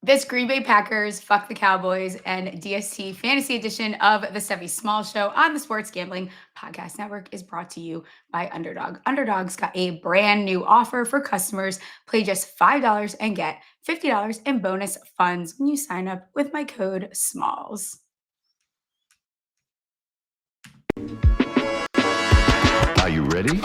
This Green Bay Packers, Fuck the Cowboys, and DST Fantasy Edition of the Stephie Smalls Show on the Sports Gambling Podcast Network is brought to you by Underdog. Underdog's got a brand new offer for customers. Play just $5 and get $50 in bonus funds when you sign up with my code SMALLS. Are you ready?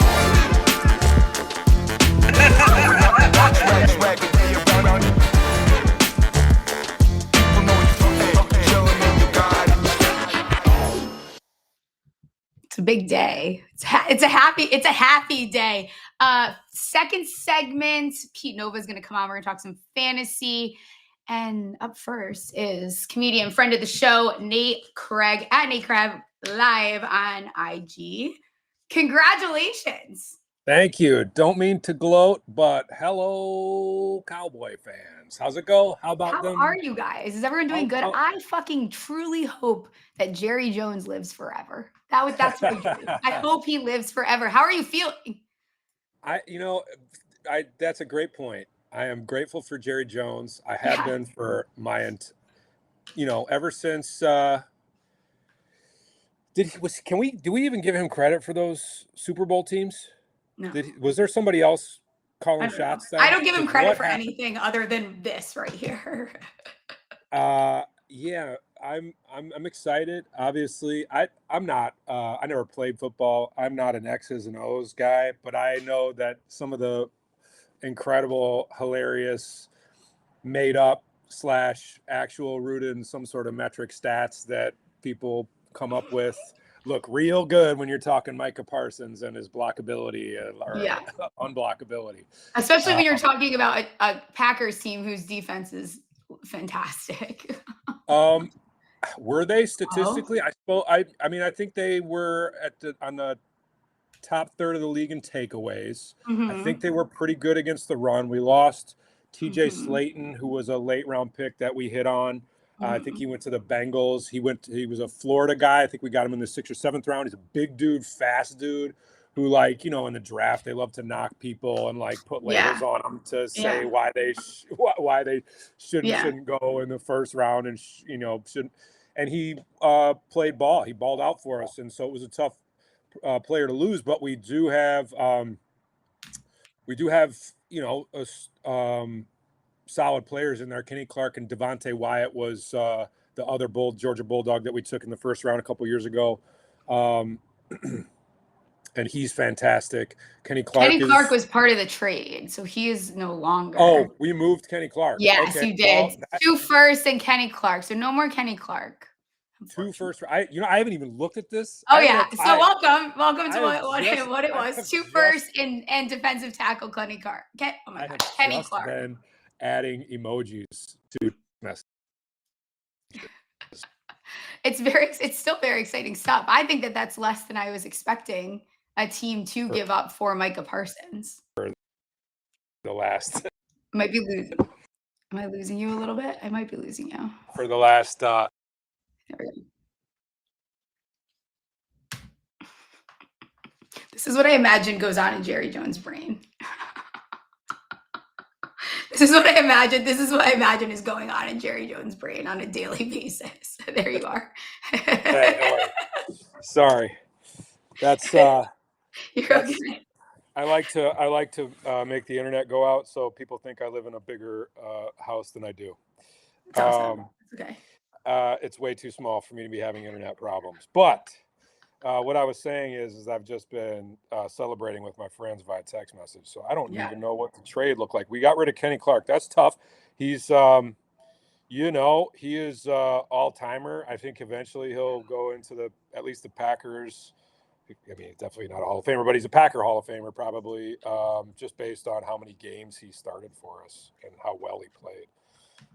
It's a big day. It's a happy day. Second segment, Pete Nova is going to come on. We're going to talk some fantasy. And up first is comedian friend of the show, Nate Craig, at Nate Craig live on IG. Congratulations. Thank you. Don't mean to gloat, but hello, Cowboy fans. How's it go? How about them? How are you guys? Is everyone doing good? I fucking truly hope that Jerry Jones lives forever. That's my dream. I hope he lives forever. How are you feeling? That's a great point. I am grateful for Jerry Jones. I have been for ever since. Do we even give him credit for those Super Bowl teams? No. Was there somebody else calling shots? I don't give him credit for anything other than this right here. Yeah, I'm excited. Obviously, I'm not. I never played football. I'm not an X's and O's guy, but I know that some of the incredible, hilarious, made up / actual rooted in some sort of metric stats that people come up with look real good when you're talking Micah Parsons and his blockability or unblockability. Especially when you're talking about a Packers team whose defense is fantastic. Were they statistically? I think they were on the top third of the league in takeaways. Mm-hmm. I think they were pretty good against the run. We lost TJ Slayton, who was a late round pick that we hit on. I think he went to the Bengals. He was a Florida guy. I think we got him in the 6th or 7th round. He's a big dude, fast dude who, in the draft, they love to knock people and put labels on them to say why they shouldn't go in the first round and shouldn't. And he played ball. He balled out for us, and so it was a tough player to lose. But we do have solid players in there. Kenny Clark and Devontae Wyatt was the other Georgia Bulldog that we took in the first round a couple years ago. And he's fantastic. Kenny Clark was part of the trade, so he is no longer. Oh, we moved Kenny Clark. Yes, you did. Well, 2 firsts and Kenny Clark, so no more Kenny Clark. 2 firsts. I haven't even looked at this. Oh yeah. So welcome to what it was. 2 firsts and defensive tackle Kenny Clark. Oh my God, Kenny Clark. Been adding emojis to messages. It's still very exciting stuff. I think that's less than I was expecting a team to give up for Micah Parsons. For the last. Might be losing. Am I losing you a little bit? I might be losing you. For the last. There we go. This is what I imagine goes on in Jerry Jones' brain. This is what I imagine is going on in Jerry Jones' brain on a daily basis. There you are. Hey, sorry. That's You're okay. I like to make the internet go out so people think I live in a bigger house than I do. It's awesome. Okay. It's way too small for me to be having internet problems. But what I was saying is I've just been celebrating with my friends via text message. So I don't even know what the trade looked like. We got rid of Kenny Clark. That's tough. He's, he is all-timer. I think eventually he'll go into at least the Packers. I mean, definitely not a Hall of Famer, but he's a Packer Hall of Famer probably, just based on how many games he started for us and how well he played.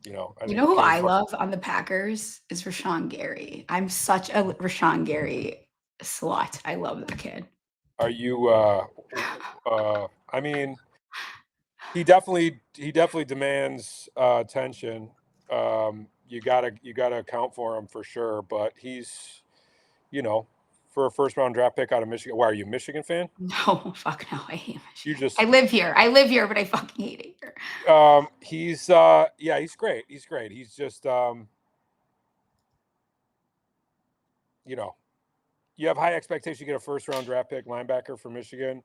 Who I love on the Packers is Rashawn Gary. I'm such a Rashawn Gary slut. I love that kid. Are you I mean, he definitely demands attention. You gotta account for him for sure, but he's for a first-round draft pick out of Michigan. Why, are you a Michigan fan? No, fuck no. I hate Michigan. You just I live here, but I fucking hate it here. He's he's great. He's great. He's just you know, you have high expectations. You get a first-round draft pick linebacker from Michigan.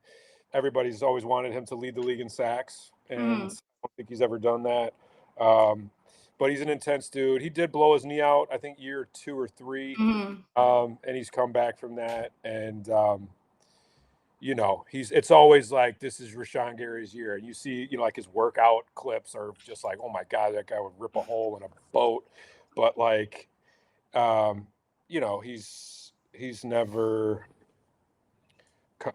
Everybody's always wanted him to lead the league in sacks, and I don't think he's ever done that. But he's an intense dude. He did blow his knee out, I think, year 2 or 3, and he's come back from that. And it's always like, this is Rashawn Gary's year, and you see, like, his workout clips are just like, oh my god, that guy would rip a hole in a boat. But like, he's never.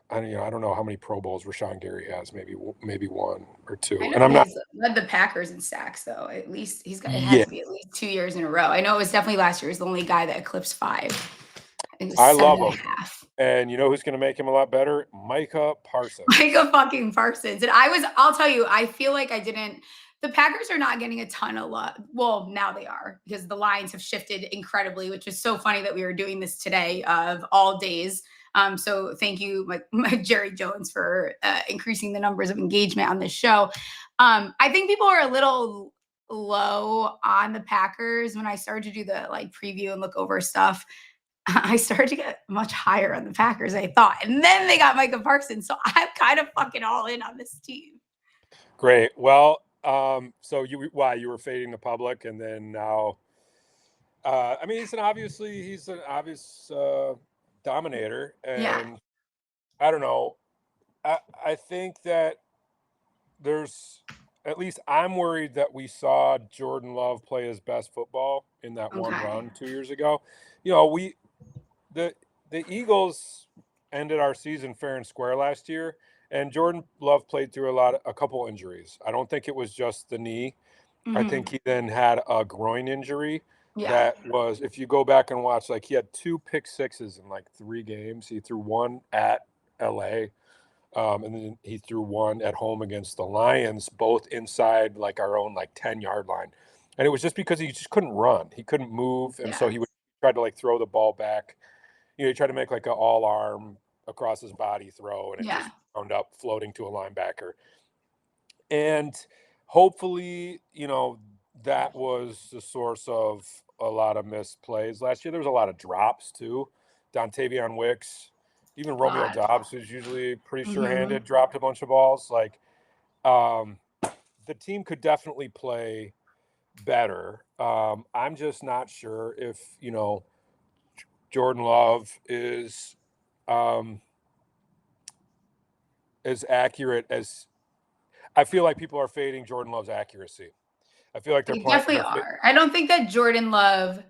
I don't know how many Pro Bowls Rashawn Gary has. Maybe 1 or 2. I know and I'm not led the Packers in sacks though. At least he's got. It has to be at least 2 years in a row. I know it was definitely last year. He was the only guy that eclipsed 5. I love him. And you know who's going to make him a lot better? Micah Parsons. Micah fucking Parsons. And I'll tell you, I feel like the Packers are not getting a ton of love. Well, now they are, because the lines have shifted incredibly, which is so funny that we were doing this today of all days. So thank you, Mike Jerry Jones, for increasing the numbers of engagement on this show. I think people are a little low on the Packers. When I started to do the preview and look over stuff, I started to get much higher on the Packers, I thought. And then they got Micah Parsons. So I'm kind of fucking all in on this team. Great. Well, so you were fading the public, and then now, he's an obvious dominator. And I don't know. I think that at least I'm worried that we saw Jordan Love play his best football in that one run 2 years ago. The Eagles ended our season fair and square last year, and Jordan Love played through a couple injuries. I don't think it was just the knee. I think he then had a groin injury. That was, if you go back and watch, he had 2 pick sixes in 3 games. He threw 1 at LA, and then he threw 1 at home against the Lions, both inside our own 10-yard line. And it was just because he just couldn't run. He couldn't move, and so he would try to throw the ball back. He tried to make an all-arm across his body throw, and it just wound up floating to a linebacker. And hopefully, that was the source of a lot of missed plays last year. There was a lot of drops too. Dontavion Wicks, even Romeo Doubs, who's usually pretty sure-handed, dropped a bunch of balls. The team could definitely play better. I'm just not sure if Jordan Love is as accurate as I feel like people are fading Jordan Love's accuracy. I feel like they definitely are. I don't think that Jordan Love.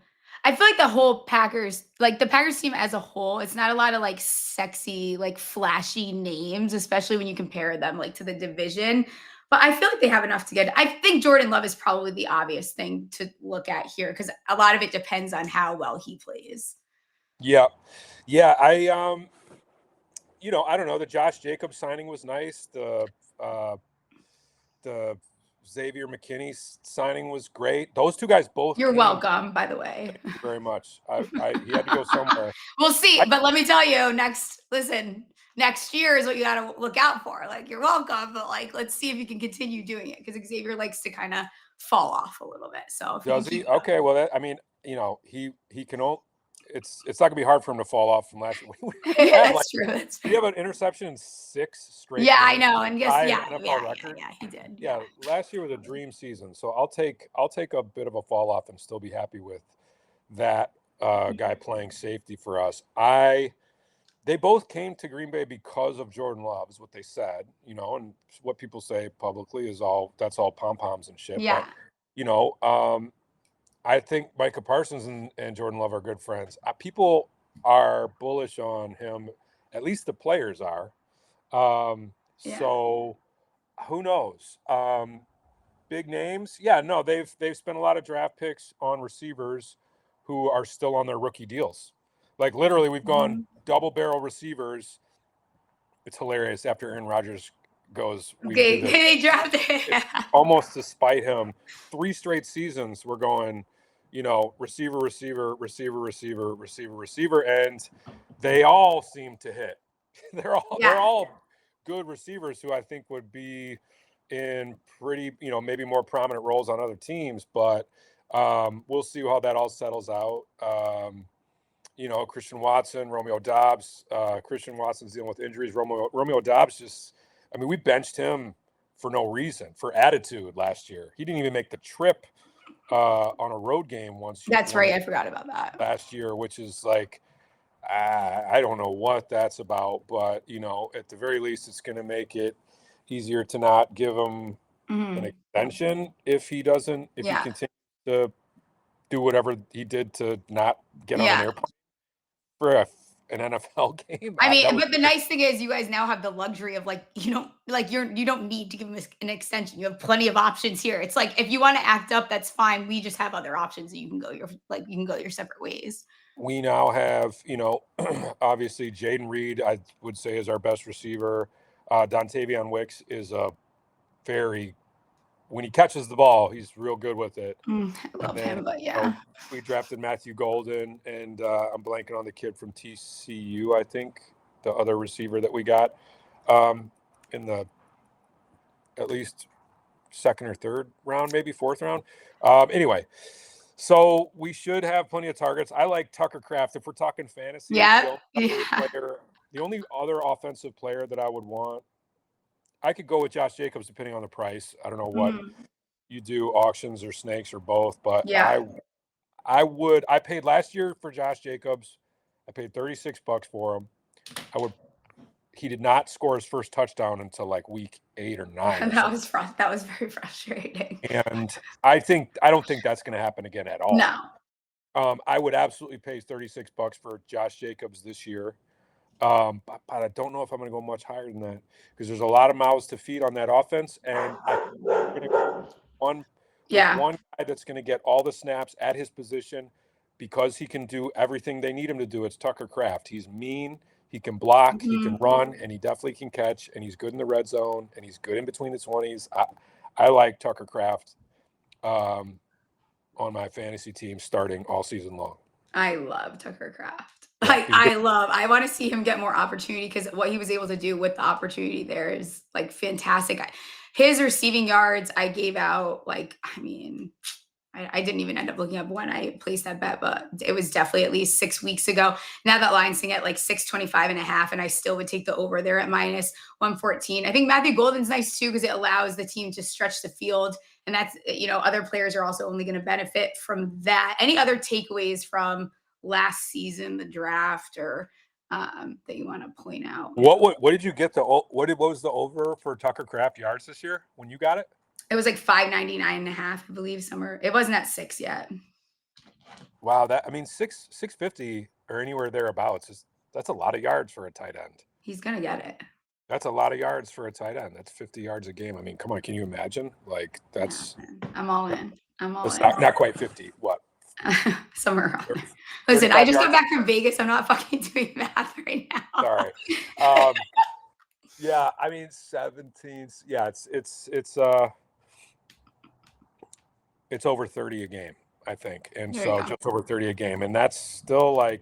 I feel like the whole Packers, the Packers team as a whole, it's not a lot of sexy, flashy names, especially when you compare them to the division. But I feel like they have enough to get. I think Jordan Love is probably the obvious thing to look at here, because a lot of it depends on how well he plays. Yeah. I don't know. The Josh Jacobs signing was nice. The Xavier McKinney signing was great. Those 2 guys both. You're welcome, by the way. Thank you very much. He had to go somewhere. We'll see. But let me tell you, next year is what you got to look out for. You're welcome, but let's see if you can continue doing it, because Xavier likes to kind of fall off a little bit. So does he? Okay. Well, he can only. It's not gonna be hard for him to fall off from last year. That's true. That's true. We have an interception in 6 straight. Yeah, I know. And guess record. Yeah, he did. Yeah, last year was a dream season. So I'll take a bit of a fall off and still be happy with that guy playing safety for us. They both came to Green Bay because of Jordan Love, is what they said, and what people say publicly is that's all pom-poms and shit. Yeah. But, I think Micah Parsons and Jordan Love are good friends. People are bullish on him. At least the players are. So who knows? Big names. Yeah, no, they've spent a lot of draft picks on receivers who are still on their rookie deals. Literally, we've gone double barrel receivers. It's hilarious. After Aaron Rodgers goes, they drafted almost to spite him. 3 straight seasons we're going, receiver, and they all seem to hit. They're all good receivers who I think would be in pretty, maybe more prominent roles on other teams, but we'll see how that all settles out. Christian Watson, Romeo Doubs. Christian Watson's dealing with injuries. Romeo Doubs we benched him for no reason, for attitude last year. He didn't even make the trip on a road game once. That's right. I forgot about that. Last year, which is like, I don't know what that's about, but, at the very least, it's going to make it easier to not give him an extension if he continues to do whatever he did to not get on an airplane for an NFL game. But the nice thing is you guys now have the luxury of you don't need to give him an extension. You have plenty of options here. It's like, if you want to act up, that's fine. We just have other options that you can go your separate ways. We now have, obviously Jaden Reed, I would say, is our best receiver. Dontavion Wicks is when he catches the ball, he's real good with it. I love him, but yeah. We drafted Matthew Golden, and I'm blanking on the kid from TCU, I think, the other receiver that we got in the at least second or third round, maybe fourth round. Anyway, so we should have plenty of targets. I like Tucker Kraft. If we're talking fantasy, the only other offensive player that I would want, I could go with Josh Jacobs depending on the price. I don't know what you do, auctions or snakes or both, but I paid last year for Josh Jacobs. I paid $36 for him. He did not score his first touchdown until like week 8 or 9. That was very frustrating. And I don't think that's going to happen again at all. No. I would absolutely pay $36 for Josh Jacobs this year. But I don't know if I'm going to go much higher than that, because there's a lot of mouths to feed on that offense, and I'm going to go one guy that's going to get all the snaps at his position because he can do everything they need him to do. It's Tucker Kraft. He's mean, he can block, he can run, and he definitely can catch, and he's good in the red zone, and he's good in between the 20s. I like Tucker Kraft on my fantasy team starting all season long. I love Tucker Kraft. I want to see him get more opportunity, because what he was able to do with the opportunity there is fantastic. His receiving yards, I gave out I didn't even end up looking up when I placed that bet, but it was definitely at least 6 weeks ago. Now that line's sitting at 625.5, and I still would take the over there at -114. I think Matthew Golden's nice too, because it allows the team to stretch the field. And that's, other players are also only going to benefit from that. Any other takeaways from last season, the draft, or that you want to point out? What did you get what was the over for Tucker Kraft yards this year when you got it? It was 599.5, I believe, somewhere. It wasn't at 6 yet. Wow, 650 or anywhere thereabouts that's a lot of yards for a tight end. He's gonna get it. That's a lot of yards for a tight end. That's 50 yards a game. Come on, can you imagine? That's. I'm all in. Not quite 50. What? Somewhere around there. Listen, I just got back from Vegas. I'm not fucking doing math right now. Sorry. 17. Yeah, it's over 30 a game, I think. And just over 30 a game. And that's still on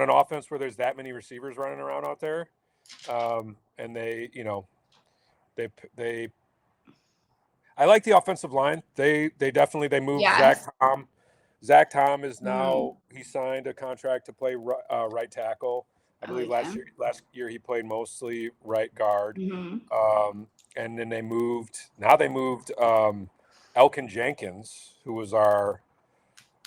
an offense where there's that many receivers running around out there. And they I like the offensive line. They moved Zach Tom. Zach Tom is now, he signed a contract to play right tackle. I believe last year he played mostly right guard. And then they moved Elkin Jenkins, who was our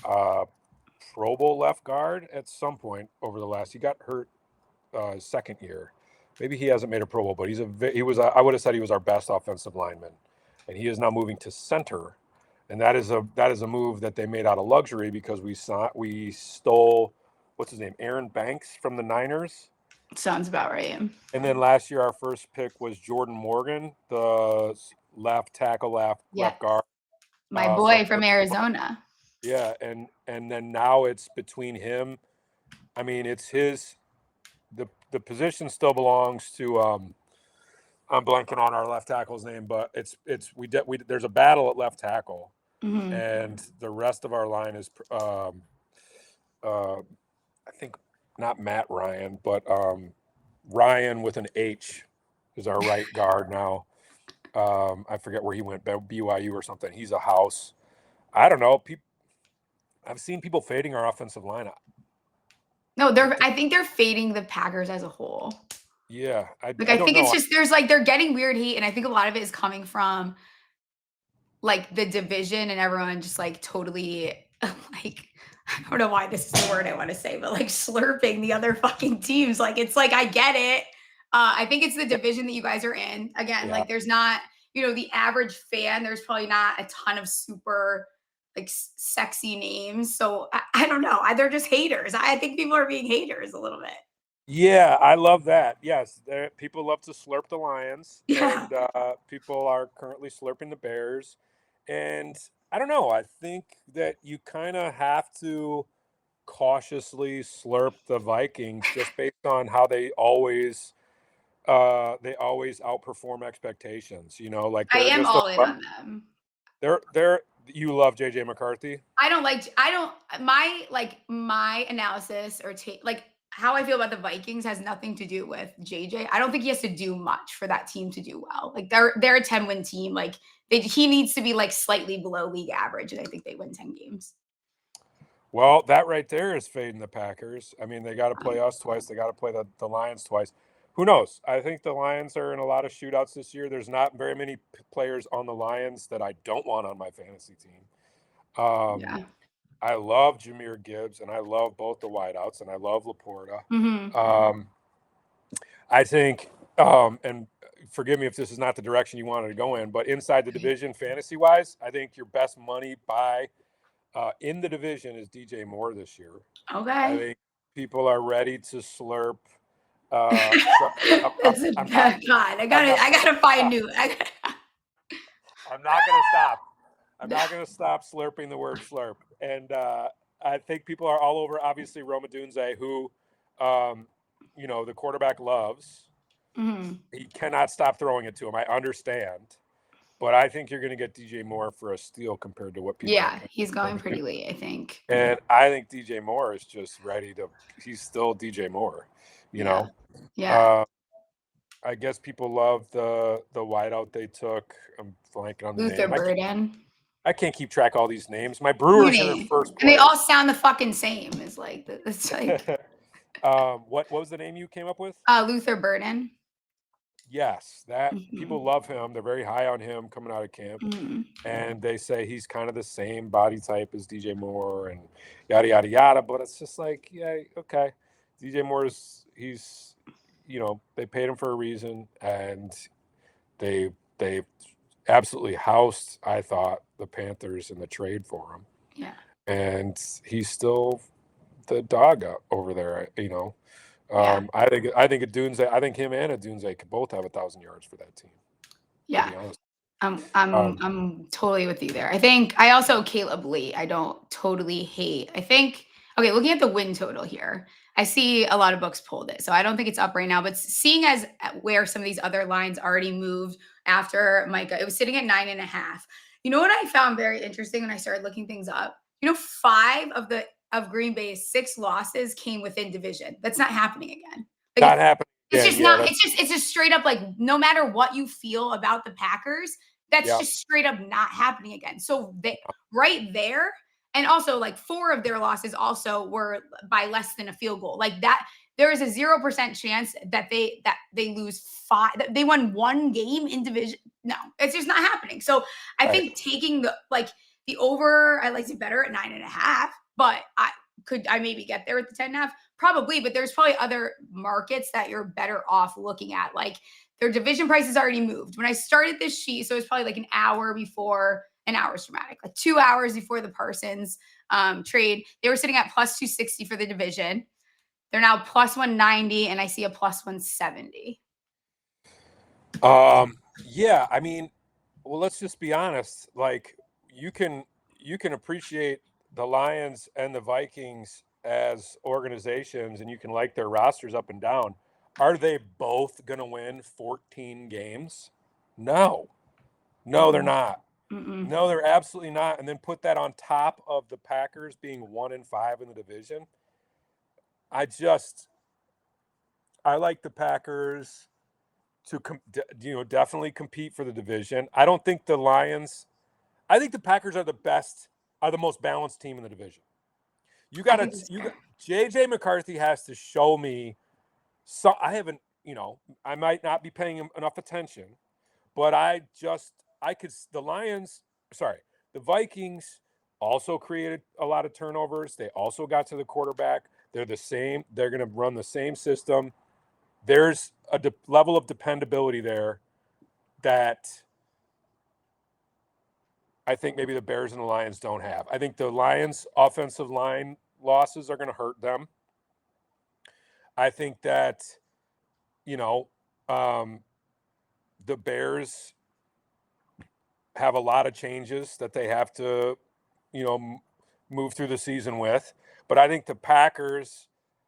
Pro Bowl left guard at some point over the last. He got hurt his second year. Maybe he hasn't made a Pro Bowl, but I would have said he was our best offensive lineman, and he is now moving to center, and that is a move that they made out of luxury because we stole, what's his name, Aaron Banks from the Niners. Sounds about right. And then last year our first pick was Jordan Morgan, the left tackle, left guard. My boy from Arizona. Yeah, and then now it's between him. It's his. The position still belongs to. I'm blanking on our left tackle's name, but there's a battle at left tackle, and the rest of our line is, I think not Matt Ryan, but Ryan with an H is our right guard now. I forget where he went, BYU or something. He's a house. I don't know. I've seen people fading our offensive lineup. No, I think they're fading the Packers as a whole. Yeah, I think it's just they're getting weird heat, and I think a lot of it is coming from like the division and everyone just like totally like I don't know why this is the word I want to say, but like slurping the other fucking teams. Like it's like I get it. I think it's the division that you guys are in. Again, like there's not, the average fan, there's probably not a ton of super like sexy names. So I don't know. They're just haters. I think people are being haters a little bit. Yeah, I love that. Yes, people love to slurp the Lions, Yeah. and people are currently slurping the Bears. And I don't know. I think that you kind of have to cautiously slurp the Vikings just based on how they always outperform expectations. Like I they're am just all in on them. You love JJ McCarthy? My analysis or like how I feel about the Vikings has nothing to do with JJ. I don't think he has to do much for that team to do well. Like they're a 10-win team. Like he needs to be like slightly below league average, and I think they win 10 games. Well, that right there is fading the Packers. I mean, they got to play us twice. They got to play the Lions twice. Who knows? I think the Lions are in a lot of shootouts this year. There's not very many players on the Lions that I don't want on my fantasy team. I love Jahmyr Gibbs, and I love both the wideouts, and I love Laporta. I think, and forgive me if this is not the direction you wanted to go in, but inside the division, fantasy-wise, I think your best money buy in the division is DJ Moore this year. Okay. I think people are ready to slurp. God, I gotta find new. I'm not gonna stop. I'm not gonna stop slurping the word slurp. And I think people are all over. Obviously, Roma Dunze, who, the quarterback loves. He cannot stop throwing it to him. I understand. But I think you're going to get DJ Moore for a steal compared to what people. Yeah, he's going pretty late, I think. And I think DJ Moore is just ready to. He's still DJ Moore, you know. Yeah. I guess people love the wideout they took. I'm blanking on the Luther name. Burden. I can't keep track of all these names. My Brewers are in first place. And they all sound the fucking same. It's like what was the name you came up with? Luther Burden. Yes, that people love him. They're very high on him coming out of camp, and they say he's kind of the same body type as DJ Moore and yada yada yada. But it's just like, yeah, okay. DJ Moore he's they paid him for a reason, and they absolutely housed, I thought, the Panthers in the trade for him. Yeah, and he's still the dog over there, I think Dunze. I think him and Dunze could both have 1,000 yards for that team. Yeah, I'm totally with you there. I think I also Caleb Lee. I don't totally hate. I think looking at the win total here, I see a lot of books pulled it, so I don't think it's up right now. But seeing as where some of these other lines already moved after Micah, it was sitting at 9.5. You know what I found very interesting when I started looking things up? 5 of Green Bay's 6 losses came within division. That's not happening again. Not happening. It's just not. It's just straight up like no matter what you feel about the Packers, that's just straight up not happening again. So they right there, and also like 4 of their losses also were by less than a field goal. Like that, there is a 0% chance that they lose 5. That they won 1 game in division. No, it's just not happening. So I think taking the over, I like it better at 9.5. But could I maybe get there at the 10.5? Probably, but there's probably other markets that you're better off looking at. Like their division prices already moved. When I started this sheet, so it was probably like an hour is dramatic, like 2 hours before the Parsons trade, they were sitting at plus 260 for the division. They're now plus 190, and I see a plus 170. Yeah, I mean, well, let's just be honest. Like you can appreciate the Lions and the Vikings as organizations, and you can like their rosters up and down. Are they both going to win 14 games? No, they're not. No, they're absolutely not. And then put that on top of the Packers being 1-5 in the division. I like the Packers to definitely compete for the division. I don't think the Lions. I think the Packers are the most balanced team in the division. JJ McCarthy has to show me. So I haven't, I might not be paying him enough attention, but the Vikings also created a lot of turnovers. They also got to the quarterback. They're the same. They're going to run the same system. There's a level of dependability there that I think maybe the Bears and the Lions don't have. I think the Lions' offensive line losses are going to hurt them. I think that, the Bears have a lot of changes that they have to, move through the season with. But I think the Packers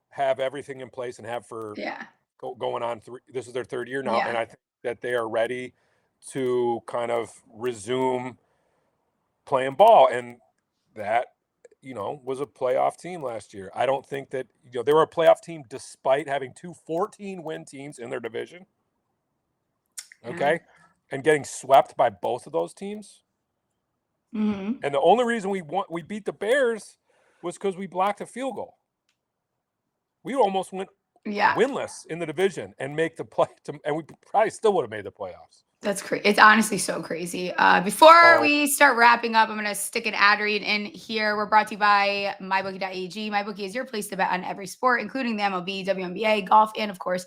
have everything in place and have for going on. This is their third year now. Yeah. And I think that they are ready to kind of resume playing ball. And that, was a playoff team last year. I don't think that, they were a playoff team despite having 2 14-win teams in their division. Okay. And getting swept by both of those teams. And the only reason we beat the Bears was because we blocked a field goal. We almost went winless in the division and make the play, and we probably still would have made the playoffs. That's crazy. It's honestly so crazy. Before we start wrapping up, I'm going to stick an ad read in here. We're brought to you by MyBookie.ag. MyBookie is your place to bet on every sport, including the MLB, WNBA, golf, and of course,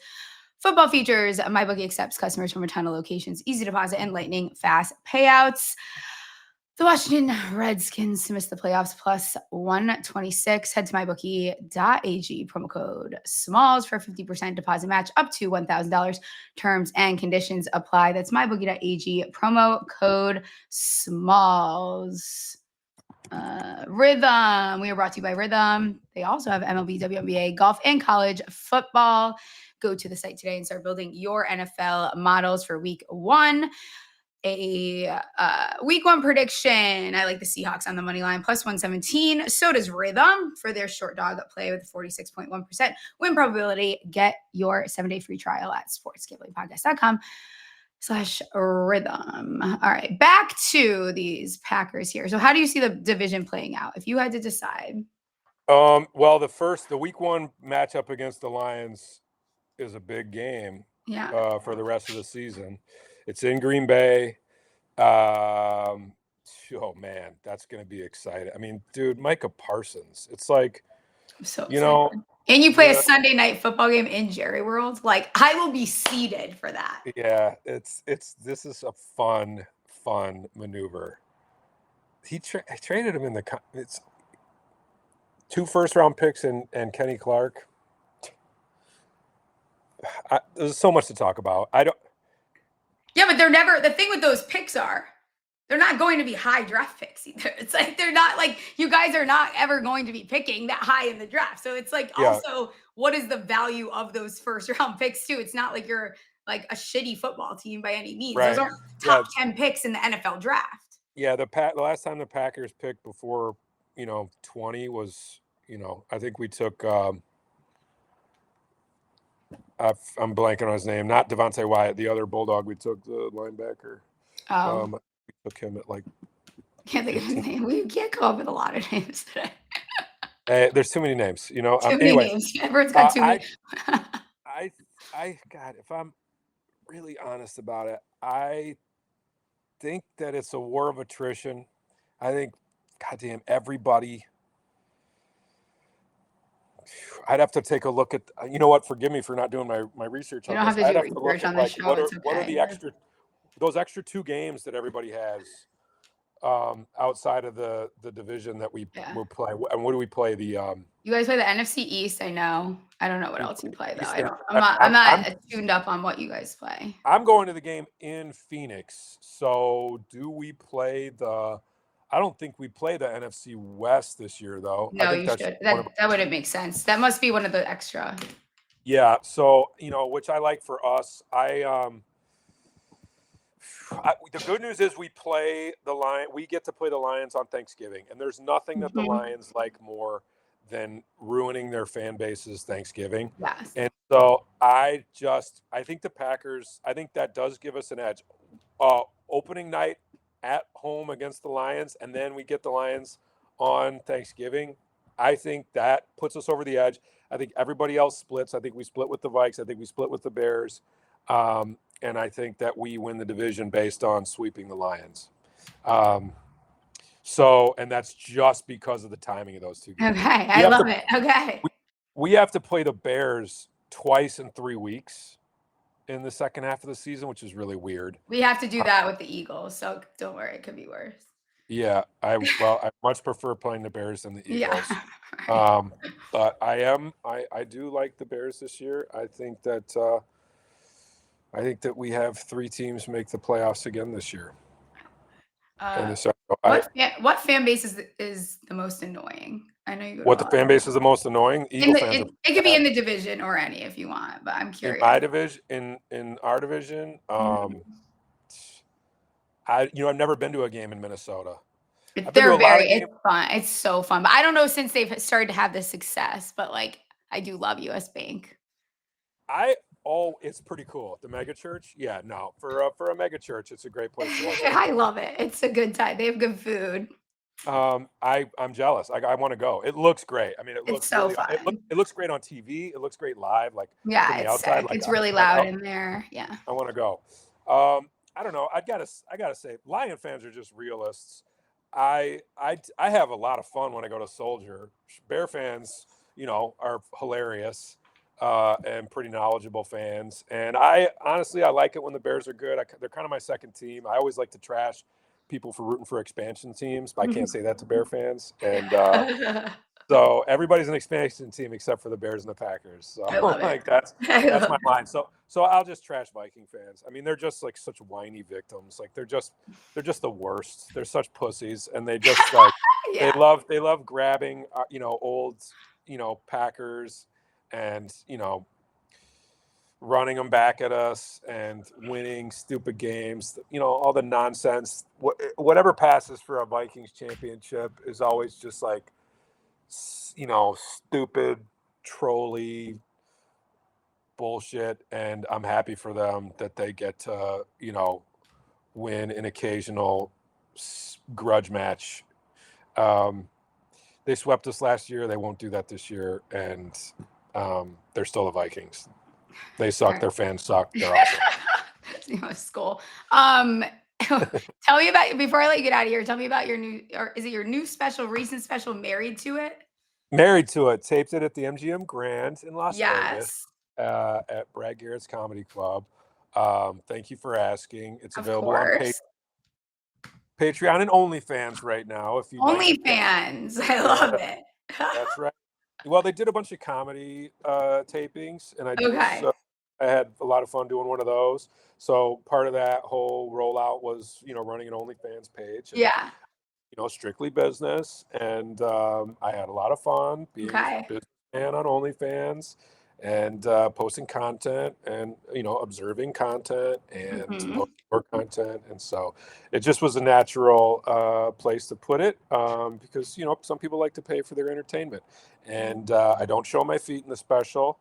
football features. MyBookie accepts customers from a ton of locations, easy deposit, and lightning fast payouts. The Washington Redskins missed the playoffs plus 126. Head to mybookie.ag, promo code SMALLS for 50% deposit match up to $1,000. Terms and conditions apply. That's mybookie.ag, promo code SMALLS. Rhythm. We are brought to you by Rhythm. They also have MLB, WNBA, golf, and college football. Go to the site today and start building your NFL models for week 1. A week 1 prediction. I like the Seahawks on the money line plus 117. So does Rhythm for their short dog play with 46.1% win probability. Get your 7-day free trial at sportsgamblingpodcast.com/rhythm. All right, back to these Packers here. So how do you see the division playing out if you had to decide? Well, the week 1 matchup against the Lions is a big game for the rest of the season. It's in Green Bay. Oh man, that's going to be exciting. I mean, dude, Micah Parsons. It's like, and you play a Sunday night football game in Jerry World. Like, I will be seated for that. Yeah, this is a fun maneuver. He traded him it's 2 first-round picks and Kenny Clark. There's so much to talk about. Yeah, but they're never, the thing with those picks they're not going to be high draft picks either. It's like, they're not like, you guys are not ever going to be picking that high in the draft. So it's like, also, what is the value of those first round picks too? It's not like you're like a shitty football team by any means. Right. Those aren't top 10 picks in the NFL draft. Yeah. The last time the Packers picked before, 20 was, I think we took, I'm blanking on his name. Not Devontae Wyatt, the other Bulldog. We took the linebacker. We took him at like. Can't think of his name. We can't come up with a lot of names today. There's too many names, Too many names. Everyone's got too many. God, if I'm really honest about it, I think that it's a war of attrition. I think, goddamn, everybody. I'd have to take a look at, forgive me for not doing my research on this. You don't have to do research on this show. What are the those extra 2 games that everybody has outside of the division that we will play? And what do we play? You guys play the NFC East, I know. I don't know what else you play, though. I'm not tuned up on what you guys play. I'm going to the game in Phoenix. So do we play I don't think we play the NFC West this year, though. No, you should. That wouldn't make sense. That must be one of the extra. Yeah. So, which I like for us. The good news is we get to play the Lions on Thanksgiving, and there's nothing that the Lions like more than ruining their fan base's Thanksgiving. Yes. And so I think the Packers, I think that does give us an edge. Opening night at home against the Lions, and then we get the Lions on Thanksgiving. I think that puts us over the edge. I think everybody else splits. I think we split with the Vikes. I think we split with the Bears. And I think that we win the division based on sweeping the Lions. And that's just because of the timing of those two games. Okay, I love it. Okay. We have to play the Bears twice in 3 weeks in the second half of the season, which is really weird. We have to do that with the Eagles, so don't worry, it could be worse. Yeah, I much prefer playing the Bears than the Eagles. Yeah. But I do like the Bears this year. I think that we have 3 teams make the playoffs again this year. What fan base is the most annoying? I know you. What the fan base is the most annoying? Eagle fans. It could be in the division or any if you want, but I'm curious. In our division, I've never been to a game in Minnesota. It's fun. It's so fun. But I don't know since they've started to have this success, but like I do love US Bank. It's pretty cool. The mega church. Yeah, no. For a mega church, it's a great place to watch. I love it. It's a good time. They have good food. I'm jealous. I want to go. It looks great. I mean, it looks so really fun. It looks great on TV. It looks great live. Like it's outside. sick. It's really loud in there. Yeah. I want to go. I don't know. I gotta say, Lion fans are just realists. I have a lot of fun when I go to Soldier. Bear fans, are hilarious and pretty knowledgeable fans. And I like it when the Bears are good. They're kind of my second team. I always like to trash people for rooting for expansion teams, but I can't say that to Bear fans. And so everybody's an expansion team except for the Bears and the Packers. So that's my line. So I'll just trash Viking fans. I mean, they're just like such whiny victims. Like they're just the worst. They're such pussies, and they just like they love grabbing old Packers and running them back at us and winning stupid games, all the nonsense. Whatever passes for a Vikings championship is always just like, stupid, trolly bullshit. And I'm happy for them that they get to, win an occasional grudge match. They swept us last year. They won't do that this year. And they're still the Vikings. They suck. Their fans suck. They're awesome. Skull. Tell me about, before I let you get out of here, tell me about your new, or is it your new special, recent special, Married to It? Married to It. Taped it at the MGM Grand in Las Vegas Yes. at Brad Garrett's Comedy Club. Thank you for asking. It's available on Patreon and OnlyFans right now. If you OnlyFans. I love it. That's right. Well, they did a bunch of comedy tapings, and I had a lot of fun doing one of those. So part of that whole rollout was, running an OnlyFans page. And, strictly business, and I had a lot of fun being a businessman on OnlyFans and posting content and observing content and posting more content, and so it just was a natural place to put it because some people like to pay for their entertainment, and I don't show my feet in the special.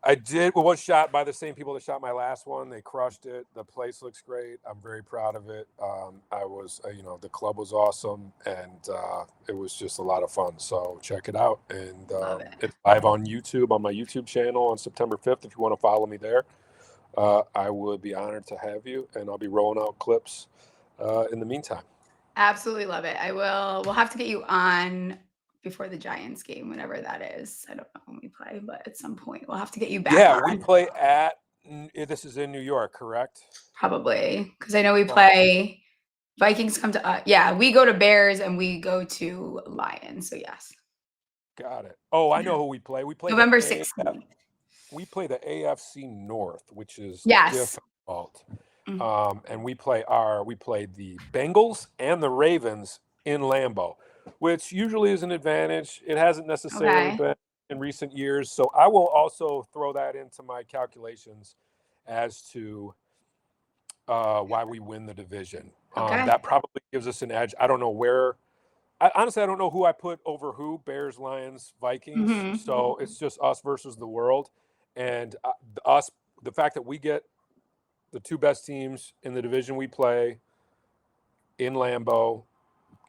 I did. Well, was shot by the same people that shot my last one. They crushed it. The place looks great. I'm very proud of it. The club was awesome, and it was just a lot of fun. So check it out. And it's live on YouTube, on my YouTube channel on September 5th. If you want to follow me there, I would be honored to have you. And I'll be rolling out clips in the meantime. Absolutely love it. I will. We'll have to get you on before the Giants game, whenever that is. I don't know when we play, but at some point we'll have to get you back. Yeah, we play this is in New York, correct? Probably, because I know we play Vikings come to us. Yeah, we go to Bears and we go to Lions. So yes. Got it. Oh, I know who we play. We play November 16th. We play the AFC North, which is difficult. And we play the Bengals and the Ravens in Lambeau, which usually is an advantage. It hasn't necessarily been. in recent years. So I will also throw that into my calculations as to why we win the division. That probably gives us an edge. I don't know where. Honestly, I don't know who I put over who. Bears, Lions, Vikings. Mm-hmm. So it's just us versus the world. And us, the fact that we get the two best teams in the division we play in Lambeau,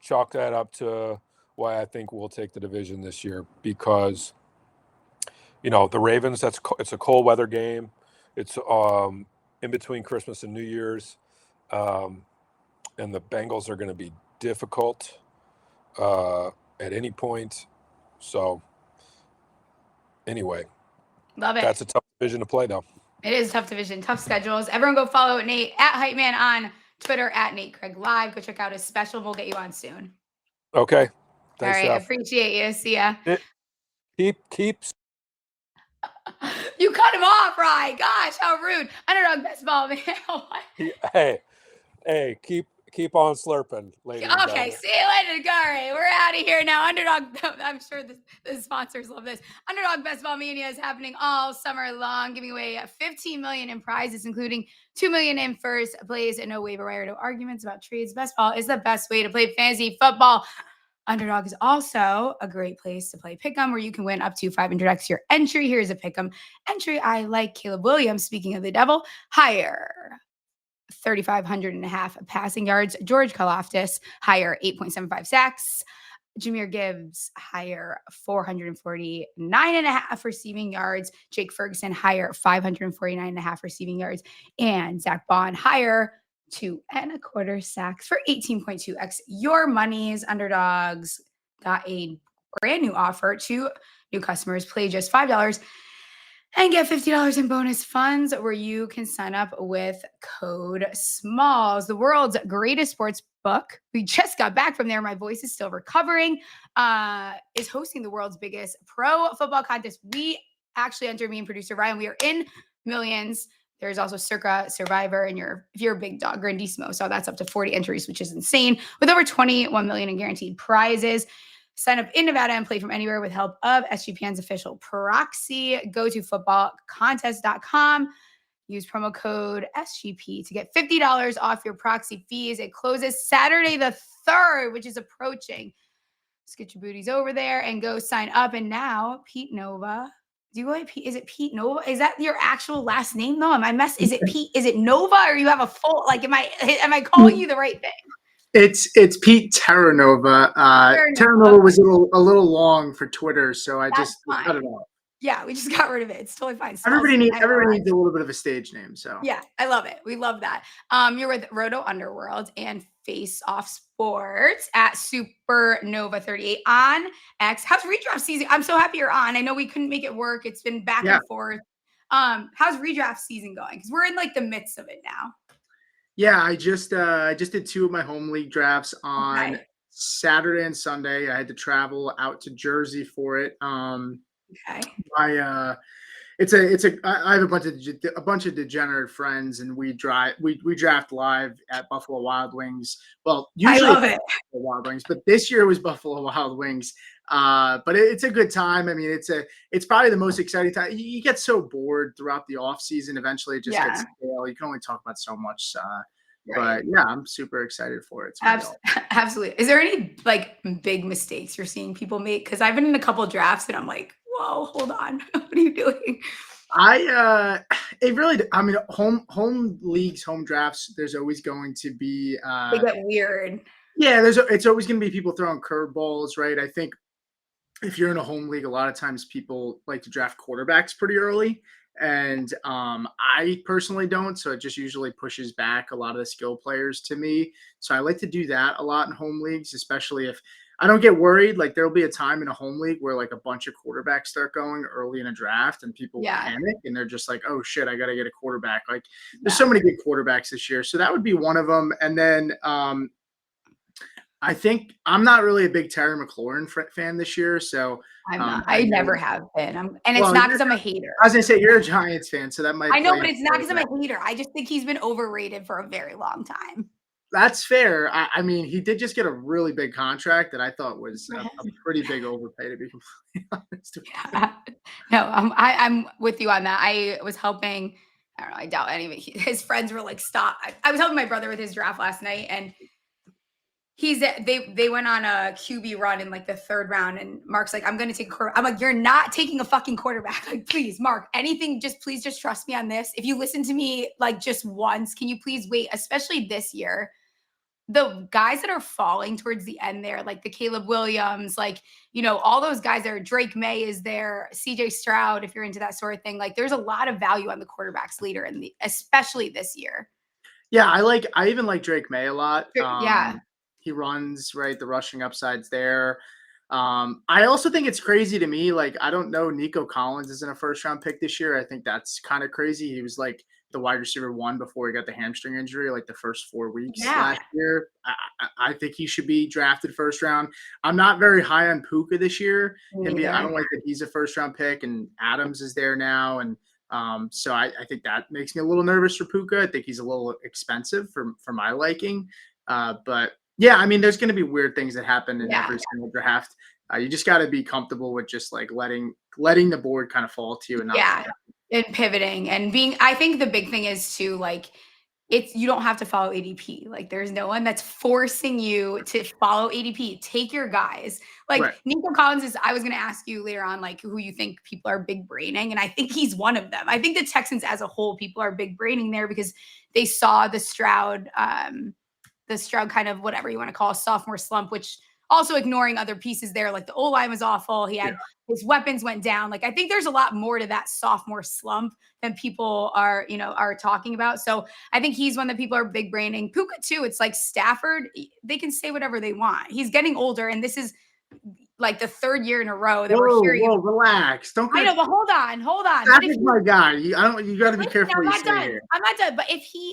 chalk that up to why I think we'll take the division this year. Because, the Ravens, it's a cold weather game. It's in between Christmas and New Year's. And the Bengals are going to be difficult at any point. So anyway, love it. That's a tough division to play, though. It is a tough division, tough schedules. Everyone go follow Nate at Hype Man on Twitter, at Nate Craig Live. Go check out his special. We'll get you on soon. Okay. Thanks, all right. Steph. Appreciate you. See ya. Keep. You cut him off, Rye. Gosh, how rude. Underdog best ball, man. Hey, keep on slurping, ladies. Okay, see you later, Gary. We're out of here now. Underdog, I'm sure the sponsors love this. Underdog Best Ball Mania is happening all summer long, giving away $15 million in prizes, including $2 million in first place, and no waiver wire, no arguments about trades. Best ball is the best way to play fantasy football. Underdog is also a great place to play Pick'em, where you can win up to 500x your entry. Here's a Pick'em entry. I like Caleb Williams. Speaking of the devil, higher 3,500.5 passing yards. George Karlaftis, higher 8.75 sacks. Jahmyr Gibbs, higher 449.5 receiving yards. Jake Ferguson, higher 549.5 receiving yards. And Zach Bond, higher 2.25 sacks for 18.2x your money's. Underdogs got a brand new offer to new customers. Play just $5 and get $50 in bonus funds, where you can sign up with code SMALLS. The world's greatest sports book, we just got back from there, my voice is still recovering, is hosting the world's biggest pro football contest. We actually entered, me and producer Ryan, we are in millions. There's also Circa, Survivor, and if you're a big dog, Grandissimo. So that's up to 40 entries, which is insane, with over 21 million in guaranteed prizes. Sign up in Nevada and play from anywhere with help of SGPN's official proxy. Go to footballcontest.com. Use promo code SGP to get $50 off your proxy fees. It closes Saturday the 3rd, which is approaching. Let's get your booties over there and go sign up. And now, Pete Nova. Do you go by Pete? Is it Pete Nova? Is that your actual last name though? Is it Pete? Is it Nova, or you have a full, am I calling you the right thing? It's Pete Terranova. Terranova was a little long for Twitter, so I just cut it off. Yeah, we just got rid of it. It's totally fine. Everybody needs a little bit of a stage name. So yeah, I love it. We love that. You're with Roto Underworld and Face Off Sports at Supernova 38 on X. How's redraft season? I'm so happy you're on. I know we couldn't make it work. It's been back and forth. How's redraft season going? Because we're in the midst of it now. Yeah, I just did 2 of my home league drafts on Saturday and Sunday. I had to travel out to Jersey for it. I have a bunch of degenerate friends, and we draft live at Buffalo Wild Wings. Well, usually I love it. Wild Wings, but this year was Buffalo Wild Wings. But it's a good time. I mean, it's probably the most exciting time. You get so bored throughout the off season. Eventually it just gets stale. You can only talk about so much. But yeah, I'm super excited for it. Absolutely. Is there any big mistakes you're seeing people make? Because I've been in a couple of drafts and I'm like, whoa, hold on. What are you doing? Home leagues, home drafts, there's always going to be they get weird. Yeah, it's always going to be people throwing curveballs, right? I think if you're in a home league, a lot of times people like to draft quarterbacks pretty early. And I personally don't. So it just usually pushes back a lot of the skill players to me. So I like to do that a lot in home leagues, especially if I don't get worried. There'll be a time in a home league where a bunch of quarterbacks start going early in a draft and people panic and they're just like, oh shit, I got to get a quarterback. There's so many good quarterbacks this year. So that would be one of them. And then I think I'm not really a big Terry McLaurin fan this year. So I'm not. I never have been. It's not because I'm a hater. I was going to say, you're a Giants fan, so that might. I know, but it's not because I'm a hater. I just think he's been overrated for a very long time. That's fair. I mean, he did just get a really big contract that I thought was a pretty big overpay, to be completely honest. Yeah. No, I'm with you on that. I was helping. I don't know. I doubt any of his friends were like, "Stop!" I was helping my brother with his draft last night, and they went on a QB run in like the third round, and Mark's like, "I'm going to take a quarter." I'm like, "You're not taking a fucking quarterback. Like, please, Mark, anything, please just trust me on this. If you listen to me like just once, can you please wait?" Especially this year, the guys that are falling towards the end there, like the Caleb Williams, like, all those guys there. Drake May is there, CJ Stroud, if you're into that sort of thing. Like, there's a lot of value on the quarterbacks later especially this year. Yeah, I even like Drake May a lot. Yeah. He runs, right, the rushing upsides there. I also think it's crazy to me, like, I don't know, Nico Collins isn't a first round pick this year. I think that's kind of crazy. He was like the wide receiver 1 before he got the hamstring injury, like the first 4 weeks last year. I think he should be drafted first round. I'm not very high on Puka this year. I don't like that he's a first round pick, and Adams is there now, and so I think that makes me a little nervous for Puka. I think he's a little expensive for my liking. But yeah, I mean, there's going to be weird things that happen in every single draft. You just got to be comfortable with just like letting the board kind of fall to you and not. And pivoting and I think the big thing is too, like, you don't have to follow ADP. Like, there's no one that's forcing you to follow ADP. Take your guys. Like, right. Nico Collins I was going to ask you later on, like, who you think people are big braining. And I think he's one of them. I think the Texans as a whole, people are big braining there because they saw the Stroud kind of whatever you want to call a sophomore slump, which also ignoring other pieces there. Like, the O-line was awful. He had his weapons went down. Like, I think there's a lot more to that sophomore slump than people are talking about. So I think he's one that people are big braining. Puka too. It's like Stafford, they can say whatever they want. He's getting older, and this is like the third year in a row that we're hearing. Whoa, relax. Don't. I know, but hold on. That is my guy. You got to be careful. I'm not done. But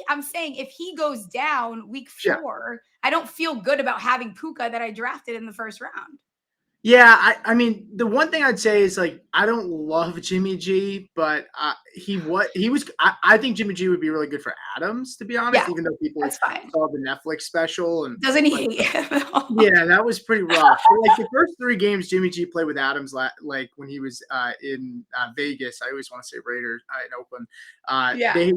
I'm saying if he goes down week 4, I don't feel good about having Puka that I drafted in the first round. Yeah, I mean, the one thing I'd say is, like, I don't love Jimmy G, but I think Jimmy G would be really good for Adams, to be honest, even though people saw the Netflix special. And doesn't he? Yeah, that was pretty rough. Like, the first 3 games Jimmy G played with Adams, like when he was in Vegas, I always want to say Raiders in Oakland.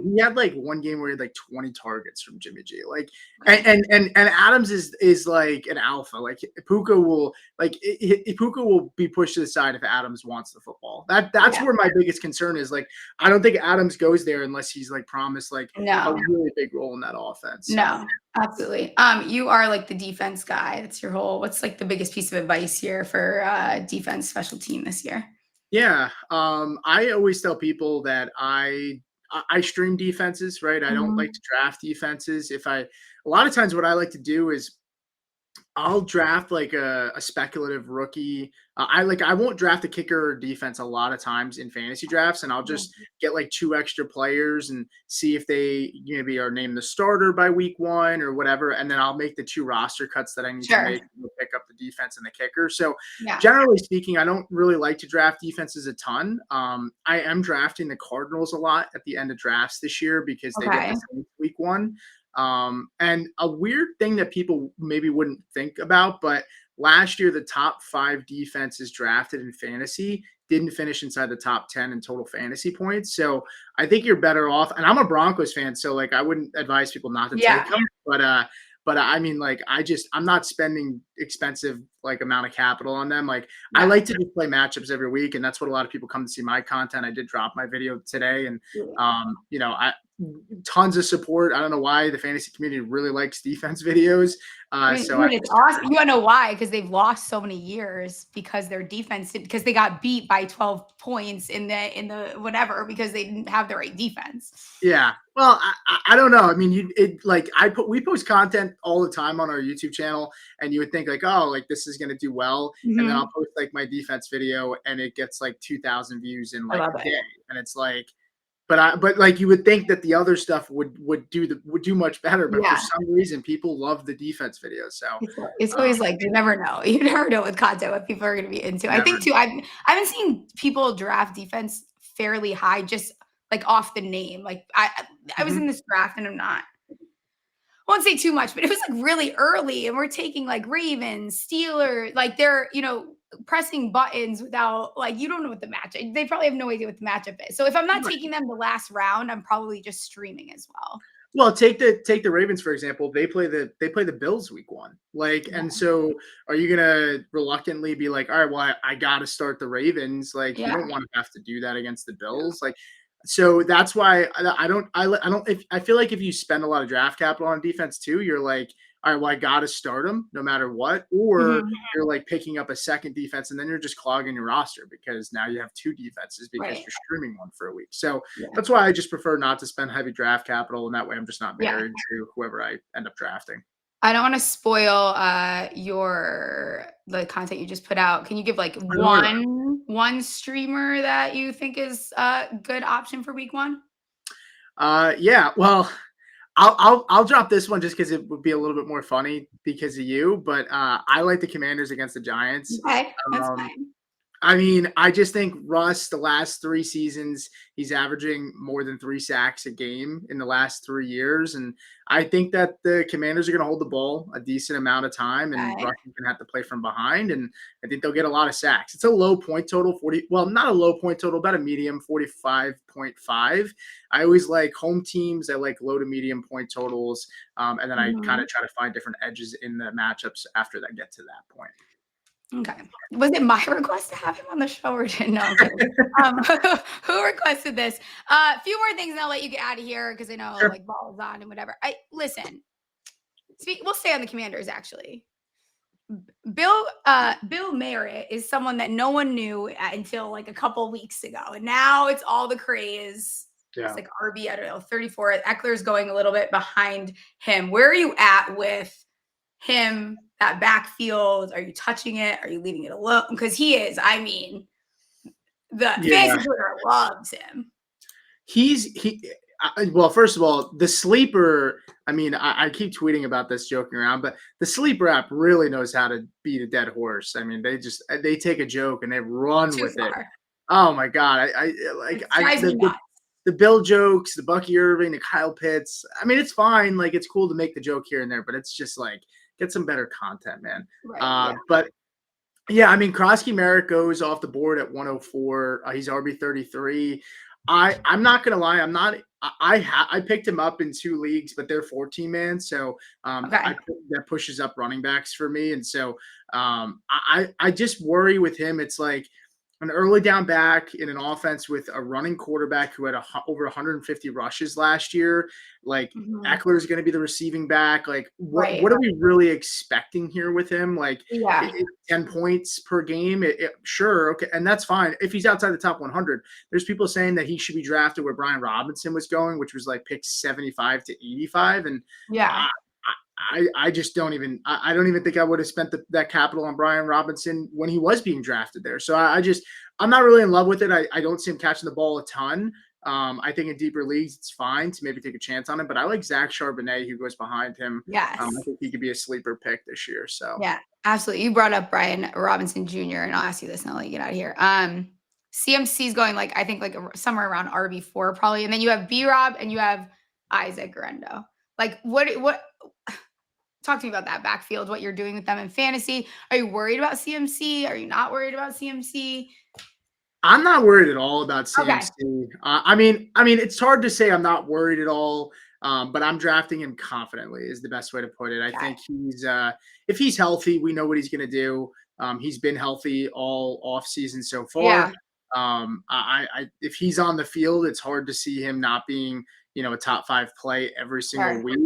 He had like one game where he had like 20 targets from Jimmy G. Like, and Adams is like an alpha. Like, Puka will be pushed to the side if Adams wants the football. That's where my biggest concern is. Like, I don't think Adams goes there unless he's like promised like a really big role in that offense. No, absolutely. You are like the defense guy. That's your whole. What's like the biggest piece of advice here for defense special team this year? Yeah, I always tell people that I stream defenses, right? I don't like to draft defenses. A lot of times what I like to do is I'll draft like a speculative rookie. I won't draft a kicker or defense a lot of times in fantasy drafts, and I'll just get like 2 extra players and see if they maybe are named the starter by week 1 or whatever, and then I'll make the 2 roster cuts that I need to make to pick up the defense and the kicker. So generally speaking, I don't really like to draft defenses a ton. I am drafting the Cardinals a lot at the end of drafts this year because they get the week 1. And a weird thing that people maybe wouldn't think about, but last year, the top 5 defenses drafted in fantasy didn't finish inside the top 10 in total fantasy points. So I think you're better off. And I'm a Broncos fan, so like I wouldn't advise people not to take them. But I mean, like, I'm not spending expensive like amount of capital on them. Like, I like to just play matchups every week, and that's what a lot of people come to see my content. I did drop my video today, and tons of support. I don't know why the fantasy community really likes defense videos. It's awesome. You want to know why? Because they've lost so many years because their defense, because they got beat by 12 points in the whatever because they didn't have the right defense. Yeah. Well, I don't know. I mean, we post content all the time on our YouTube channel, and you would think like, oh, like this is going to do well. And then I'll post like my defense video and it gets like 2,000 views in like a day. And it's like, but like you would think that the other stuff would do much better, but for some reason people love the defense videos. So it's always like you never know with content what people are going to be into. I think too, I haven't seen people draft defense fairly high just like off the name. Like I was in this draft and I'm not. Well, won't say too much, but it was like really early, and we're taking like Ravens, Steelers, like they're, pressing buttons without, like, you don't know what the matchup. They probably have no idea what the matchup is. So if I'm not taking them the last round, I'm probably just streaming as well. Well, take the Ravens for example. They play the Bills week 1. Like, and so are you gonna reluctantly be like, all right, well, I got to start the Ravens? Like, you don't want to have to do that against the Bills. Like, so that's why I feel like if you spend a lot of draft capital on defense too, you're like, all right, well, I got to start them no matter what, or you're like picking up a second defense and then you're just clogging your roster because now you have 2 defenses because you're streaming one for a week. So that's why I just prefer not to spend heavy draft capital, and that way I'm just not married to whoever I end up drafting. I don't want to spoil the content you just put out. Can you give like one streamer that you think is a good option for week 1? Yeah, well, I'll drop this one just because it would be a little bit more funny because of you. But I like the Commanders against the Giants. Okay, that's fine. I mean, I just think Russ, the last 3 seasons, he's averaging more than 3 sacks a game in the last 3 years. And I think that the Commanders are going to hold the ball a decent amount of time, and Russ is going to have to play from behind. And I think they'll get a lot of sacks. It's a low point total, 40. Well, not a low point total, about a medium, 45.5. I always like home teams. I like low to medium point totals. And then I kind of try to find different edges in the matchups after that get to that point. Okay. Was it my request to have him on the show, or didn't know? Who requested this? A few more things and I'll let you get out of here because I know like ball's on and whatever. Listen. We'll stay on the Commanders actually. Bill Merritt is someone that no one knew until like a couple weeks ago, and now it's all the craze. It's like RB, I don't know, 34. Eckler's going a little bit behind him. Where are you at with him? That backfield, are you touching it? Are you leaving it alone? Because he is, I mean, the fantasy Twitter loves him. Well, first of all, the sleeper, I mean, I keep tweeting about this, joking around, but the sleeper app really knows how to beat a dead horse. I mean, they take a joke and they run with it. Oh my God. The Bill jokes, the Bucky Irving, the Kyle Pitts. I mean, it's fine. Like, it's cool to make the joke here and there, but it's just like, get some better content, man. But yeah, I mean, Krosky Merritt goes off the board at 104. He's RB 33. I'm not gonna lie, I picked him up in 2 leagues, but they're 14-man, so that pushes up running backs for me, and so I just worry with him. It's like an early down back in an offense with a running quarterback who had over 150 rushes last year. Like Eckler is going to be the receiving back. Like what are we really expecting here with him? Like 10 points per game. Sure. Okay. And that's fine. If he's outside the top 100, there's people saying that he should be drafted where Brian Robinson was going, which was like pick 75 to 85. And I just don't even think I would have spent that capital on Brian Robinson when he was being drafted there. So I'm not really in love with it. I don't see him catching the ball a ton. I think in deeper leagues, it's fine to maybe take a chance on it, but I like Zach Charbonnet, who goes behind him. Yes. I think he could be a sleeper pick this year. So yeah, absolutely. You brought up Brian Robinson Jr., and I'll ask you this and I'll let you get out of here. CMC is going I think somewhere around RB4 probably. And then you have B-Rob and you have Isaac Garendo. Like what talk to me about that backfield, what you're doing with them in fantasy. Are you worried about CMC? Are you not worried about CMC? I'm not worried at all about CMC. Okay. I mean, it's hard to say I'm not worried at all, but I'm drafting him confidently is the best way to put it. I think he's if he's healthy, we know what he's going to do. He's been healthy all off season so far. If he's on the field, it's hard to see him not being, a top 5 play every single week.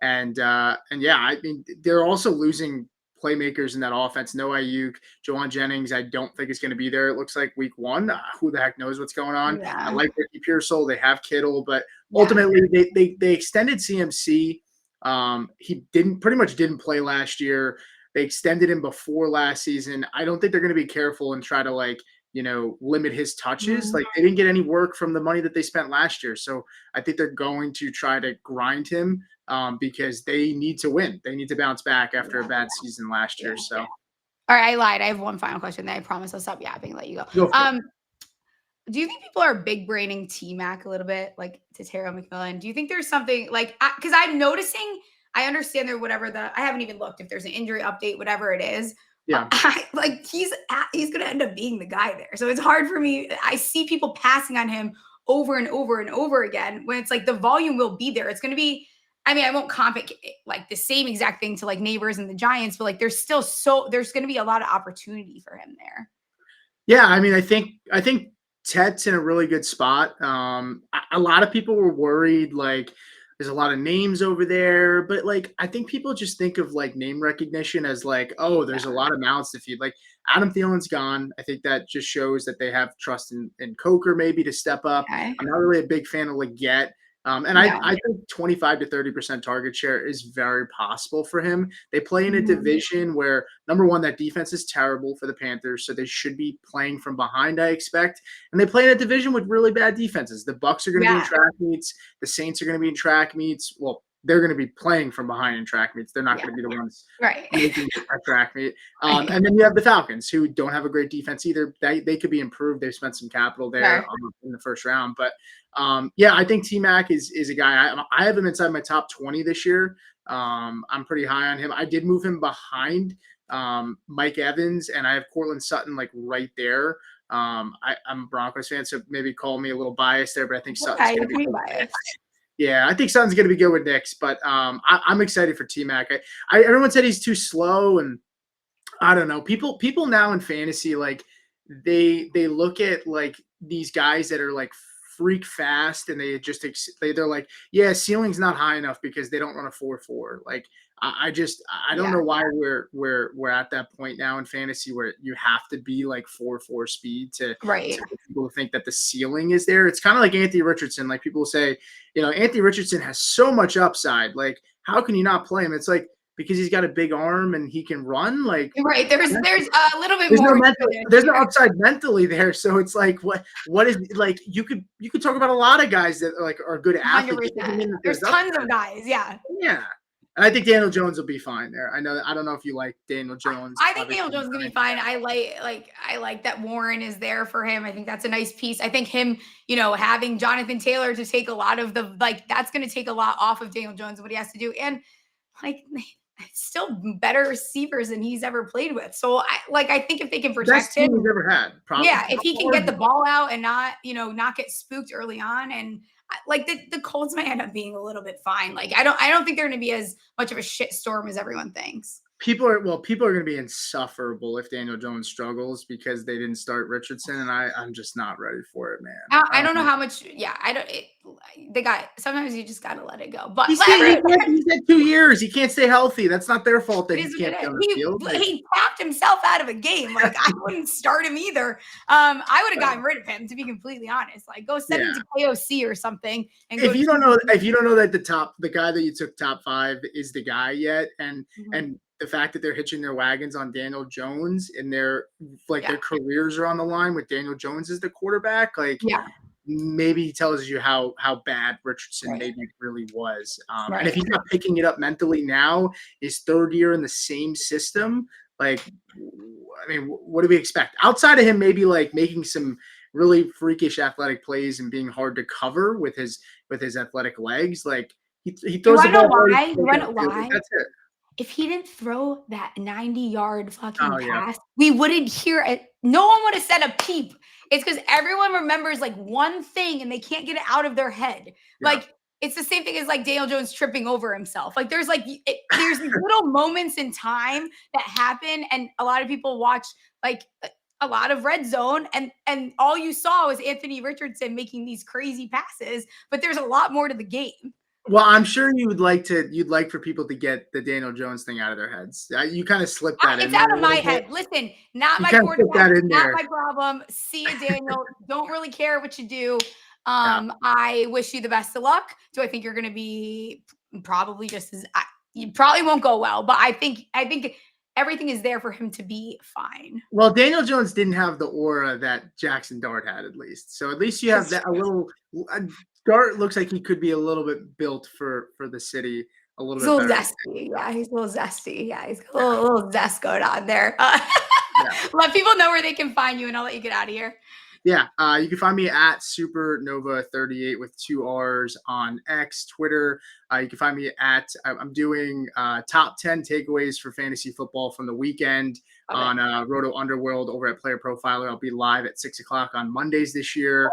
And yeah, I mean, they're also losing playmakers in that offense. No Ayuk, Jawan Jennings, I don't think is going to be there. It looks like week 1. Who the heck knows what's going on? Yeah. I like Ricky Pearsall. They have Kittle, but ultimately they extended CMC. He pretty much didn't play last year. They extended him before last season. I don't think they're going to be careful and try to limit his touches. Mm-hmm. Like they didn't get any work from the money that they spent last year. So I think they're going to try to grind him. Because they need to win. They need to bounce back after a bad season last year. So, all right, I lied. I have one final question. Then I promise I'll stop yapping and let you go. Do you think people are big braining T-Mac a little bit, like to Terrell McMillan? Do you think there's something because I'm noticing I understand there, whatever I haven't even looked if there's an injury update, whatever it is. Yeah. Like he's going to end up being the guy there. So it's hard for me. I see people passing on him over and over and over again when it's like the volume will be there. It's going to be, I mean, I won't comp it like the same exact thing to like Neighbors and the Giants, but like there's going to be a lot of opportunity for him there. Yeah, I mean, I think Tet's in a really good spot. A lot of people were worried, like there's a lot of names over there, but like I think people just think of like name recognition as like, oh, there's a lot of mouths to feed. Like Adam Thielen's gone. I think that just shows that they have trust in Coker maybe to step up. Okay. I'm not really a big fan of Leggett. I think 25 to 30% target share is very possible for him. They play in a division where, number one, that defense is terrible for the Panthers, so they should be playing from behind, I expect. And they play in a division with really bad defenses. The Bucs are going to be in track meets. The Saints are going to be in track meets. Well, they're going to be playing from behind in track meets. They're not going to be the ones making a track meet. And then you have the Falcons, who don't have a great defense either. They could be improved. They've spent some capital there in the first round. But, yeah, I think T-Mac is a guy. I have him inside my top 20 this year. I'm pretty high on him. I did move him behind Mike Evans, and I have Cortland Sutton like right there. I'm a Broncos fan, so maybe call me a little biased there, but I think Sutton's going to be biased. Yeah, I think Sutton's going to be good with Knicks, but I'm excited for T-Mac. Everyone said he's too slow, and I don't know. People now in fantasy, like they look at like these guys that are like freak fast, and they're like, yeah, ceiling's not high enough because they don't run a 4.4. Like I don't know why we're at that point now in fantasy where you have to be like 4.4 speed to people think that the ceiling is there. It's kind of like Anthony Richardson. Like people say, Anthony Richardson has so much upside. Like how can you not play him? It's like because he's got a big arm and he can run. Like there's a little bit more. There's no upside mentally there. So it's like what is like you could talk about a lot of guys that are good athletes. There's tons of guys. Yeah. And I think Daniel Jones will be fine there. I don't know if you like Daniel Jones. I think Daniel Jones is gonna be fine. I like that Warren is there for him. I think that's a nice piece. I think him, having Jonathan Taylor to take a lot of the that's gonna take a lot off of Daniel Jones and what he has to do. And still better receivers than he's ever played with. So I think if they can protect him, he's ever had. Probably. Yeah, if he can get the ball out and not get spooked early on, and the Colts might end up being a little bit fine. Like I don't think they're going to be as much of a shit storm as everyone thinks. People are going to be insufferable if Daniel Jones struggles because they didn't start Richardson, and I'm just not ready for it, man. I don't know how much. Yeah, sometimes you just got to let it go. But he's had 2 years. He can't stay healthy. That's not their fault that he can't be on the field. He tapped himself out of a game. Like I wouldn't start him either. I would have gotten rid of him, to be completely honest. Like go send him to KOC or something. And if you don't know that the guy that you took top 5 is the guy yet, and the fact that they're hitching their wagons on Daniel Jones and their careers are on the line with Daniel Jones as the quarterback, maybe he tells you how bad Richardson maybe really was. And if he's not picking it up mentally now, his third year in the same system, what do we expect? Outside of him maybe making some really freakish athletic plays and being hard to cover with his athletic legs, he throws the ball. Why? That's it. If he didn't throw that 90-yard fucking pass, we wouldn't hear it. No one would have said a peep. It's because everyone remembers one thing and they can't get it out of their head. Yeah. It's the same thing as Daniel Jones tripping over himself. There's there's little moments in time that happen, and a lot of people watch a lot of red zone, and all you saw was Anthony Richardson making these crazy passes, but there's a lot more to the game. Well, I'm sure you'd like for people to get the Daniel Jones thing out of their heads. You kind of slipped that in. It's out of my head. Listen, not my quarterback, not my problem. See you, Daniel. Don't really care what you do. I wish you the best of luck. Do I think you're going to be probably just as you probably won't go well, but I think everything is there for him to be fine. Well, Daniel Jones didn't have the aura that Jackson Dart had, at least. So at least you have that a little. Dart looks like he could be a little bit built for the city. A little bit better. Zesty. Yeah, he's a little zesty. Yeah, he's got a little zest going on there. Let people know where they can find you, and I'll let you get out of here. Yeah, you can find me at Supernova38 with 2 R's on X, Twitter. You can find me at, I'm doing top 10 takeaways for fantasy football from the weekend on Roto Underworld over at Player Profiler. I'll be live at 6 o'clock on Mondays this year,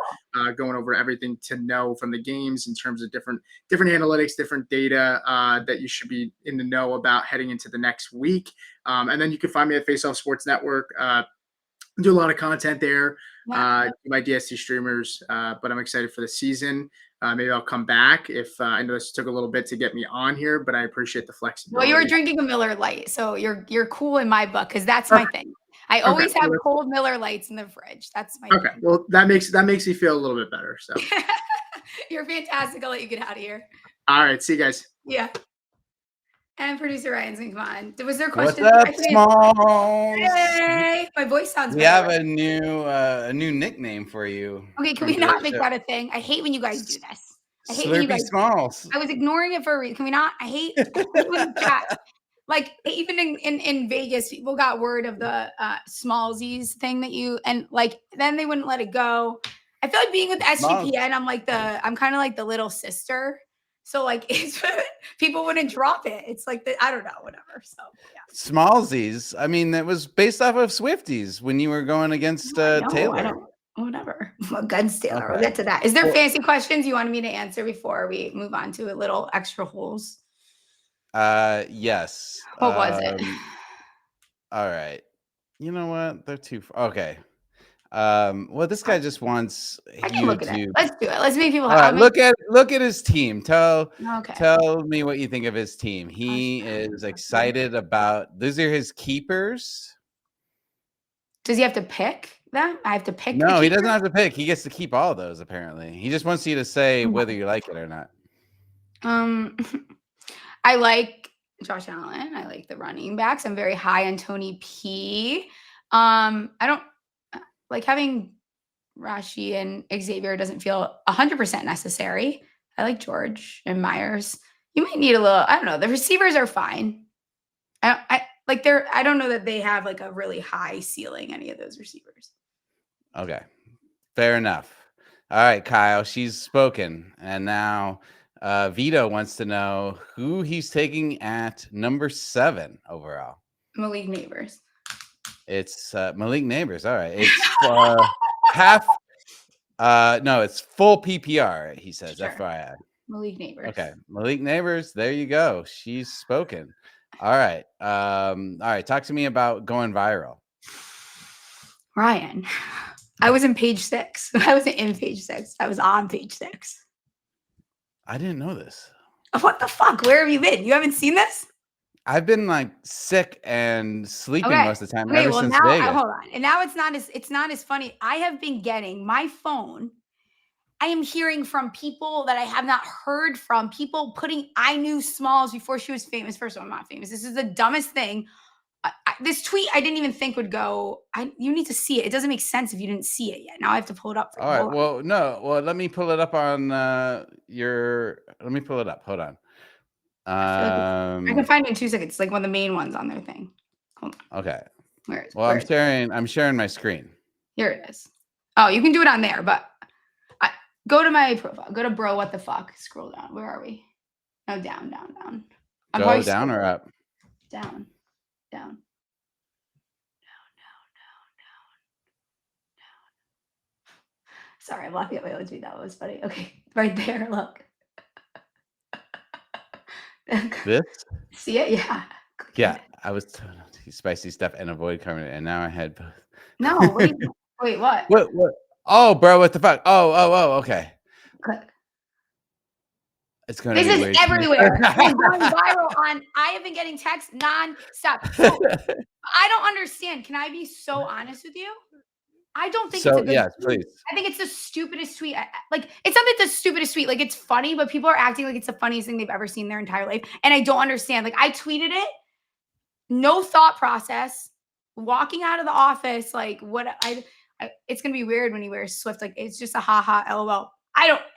going over everything to know from the games in terms of different analytics, different data that you should be in the know about heading into the next week. And then you can find me at Face Off Sports Network. Do a lot of content there. My DST streamers, but I'm excited for the season. Maybe I'll come back if I know this took a little bit to get me on here, but I appreciate the flexibility. Well, you were drinking a Miller Lite, so you're cool in my book because that's my thing. I always have cold Miller Lights in the fridge. That's my thing. Well, that makes me feel a little bit better. So you're fantastic. I'll let you get out of here. All right, see you guys. Yeah. And producer Ryan's gonna come on. Was there a question? What's up, Smalls? Hey, my voice sounds We better. have a new nickname for you. Okay, can we not make that a thing? I hate when you guys do this. I hate when you guys. Smalls. I was ignoring it for a reason. Can we not? I hate when chat. Like even in Vegas, people got word of the Smallsies thing that you and like then they wouldn't let it go. I feel like being with SGPN, I'm kind of like the little sister. So like it's people wouldn't drop it. It's like I don't know, whatever. So yeah. Smallsies. I mean, that was based off of Swifties when you were going against Taylor. Whatever. Against Taylor. Okay. We'll get to that. Is there fancy questions you wanted me to answer before we move on to a little extra holes? Yes. What was it? All right. You know what? They're too okay. Well, this guy just wants I can look at it. Let's do it. Let's make people look at his team. Tell me what you think of his team. He is excited about these are his keepers. Does he have to pick them? I have to pick. No, he doesn't have to pick. He gets to keep all of those, apparently. He just wants you to say whether you like it or not. I like Josh Allen. I like the running backs. I'm very high on Tony P. I don't like having Rashi and Xavier doesn't feel 100% necessary. I like George and Myers. You might need a little, I don't know. The receivers are fine. I don't know that they have like a really high ceiling, any of those receivers. Okay. Fair enough. All right, Kyle, she's spoken. And now Vito wants to know who he's taking at number 7 overall. Malik Neighbors. It's Malik Neighbors. All right. It's half. No, it's full PPR. He says. Sure. FYI. Malik Neighbors. Okay. Malik Neighbors. There you go. She's spoken. All right. All right. Talk to me about going viral. Ryan, I was in page 6. I wasn't in page 6. I was on page 6. I didn't know this. What the fuck? Where have you been? You haven't seen this? I've been like sick and sleeping most of the time ever since now, Vegas. Hold on. And now it's not as funny. I have been getting my phone. I am hearing from people that I have not heard from. People putting I knew Smalls before she was famous. First of all, I'm not famous. This is the dumbest thing. This tweet I didn't even think would go. You need to see it. It doesn't make sense if you didn't see it yet. Now I have to pull it up. All right. Well, no. Well, let me pull it up on your. Let me pull it up. Hold on. I can find it in 2 seconds. It's like one of the main ones on their thing. Hold on. Okay. Where is it? Well, I'm sharing my screen. Here it is. Oh, you can do it on there, but go to my profile. Go to bro. What the fuck? Scroll down. Where are we? No, down. Go down or up? Down. Sorry, I'm laughing at my own tweet. That was funny. Okay, right there. Look. This? See it? Yeah. Yeah, I was spicy stuff and avoid comment, and now I had both. No, wait, what? What? Oh, bro, what the fuck? Oh, okay. Click. It's going to This be is everywhere. It's going viral I have been getting texts nonstop. So, I don't understand. Can I be so honest with you? I don't think it's a good yes, tweet. please. I think it's the stupidest tweet. It's not the stupidest tweet. Like, it's funny, but people are acting like it's the funniest thing they've ever seen in their entire life. And I don't understand. Like, I tweeted it, no thought process, walking out of the office. Like, it's going to be weird when he wears Swift. Like, it's just a haha, LOL.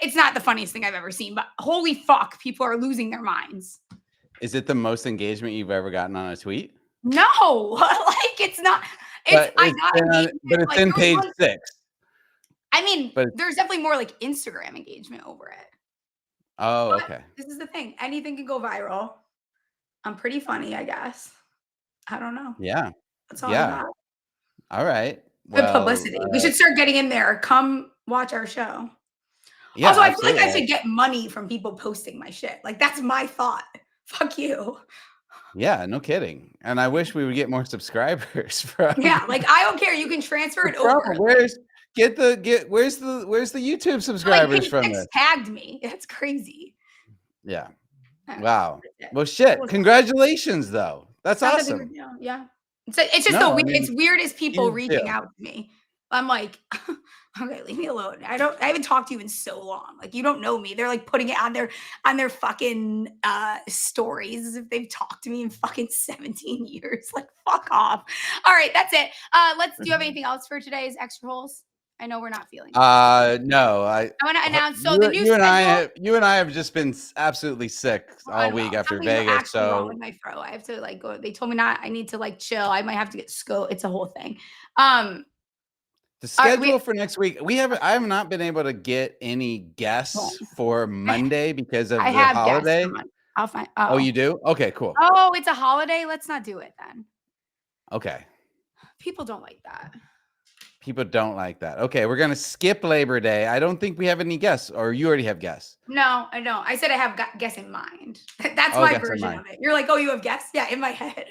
It's not the funniest thing I've ever seen, but holy fuck, people are losing their minds. Is it the most engagement you've ever gotten on a tweet? No, like it's not. It's in page 6. I mean, But there's definitely more like Instagram engagement over it. oh, But okay. this is the thing. Anything can go viral. I'm pretty funny, I guess. I don't know. Yeah. That's all I Yeah. got. All right. Good Well, publicity. We should start getting in there. Come watch our show. yeah, Also, I feel like I absolutely. should get money from people posting my shit. Like that's my thought. Fuck you. Yeah, no kidding. And I wish we would get more subscribers from Yeah, like I don't care. You can transfer it from over. where's where's the YouTube Like subscribers from Paychex this? tagged me. It's crazy. Yeah. All right, Wow. that's it. Well, shit. Cool. Congratulations, though. That's Not that big of a awesome. deal. Yeah. It's just No, I it's mean, weird as people huge reaching deal. out to me. I'm like, okay, leave me alone. I haven't talked to you in so long. Like you don't know me. They're like putting it on their fucking stories as if they've talked to me in fucking 17 years. Like fuck off. All right, that's it. Do you have anything else for today's extra holes? I know we're not feeling it. No, I want to announce you, the new you and schedule. you and I have just been absolutely sick all Unwell. week after Something's Vegas. actually wrong So with my throat. I have to like go. They told me I need to like chill. I might have to get scope. It's a whole thing. the All right, schedule for next week, I have not been able to get any guests for Monday because of I the have guests holiday. for Monday. I'll find. Oh, you do? Okay, cool. Oh, it's a holiday. Let's not do it then. Okay. People don't like that. People don't like that. Okay, we're gonna skip Labor Day. I don't think we have any guests, or you already have guests. No, I don't. I said I have guests in mind. That's Oh, my guests in version mind. of it. You're like, oh, you have guests? Yeah, in my head.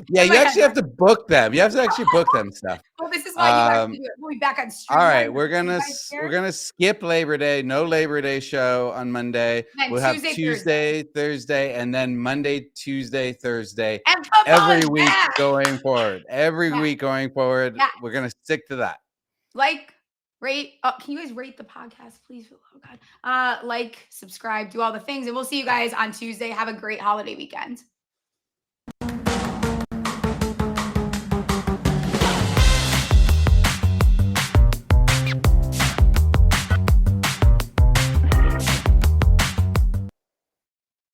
Yeah, in you my actually head. have to book them. You have to actually book them stuff. Well, this is why you have to do it. We'll be back on stream. All right, we're gonna skip Labor Day. No Labor Day show on Monday. Then We'll have Tuesday, Tuesday, Thursday, and then Monday, Tuesday, Thursday. And football Every is week back. going forward. Every Yeah. week going forward. Yeah. We're gonna stick to that. Like, rate. Can you guys rate the podcast, please? Oh God. Like, subscribe, do all the things, and we'll see you guys on Tuesday. Have a great holiday weekend.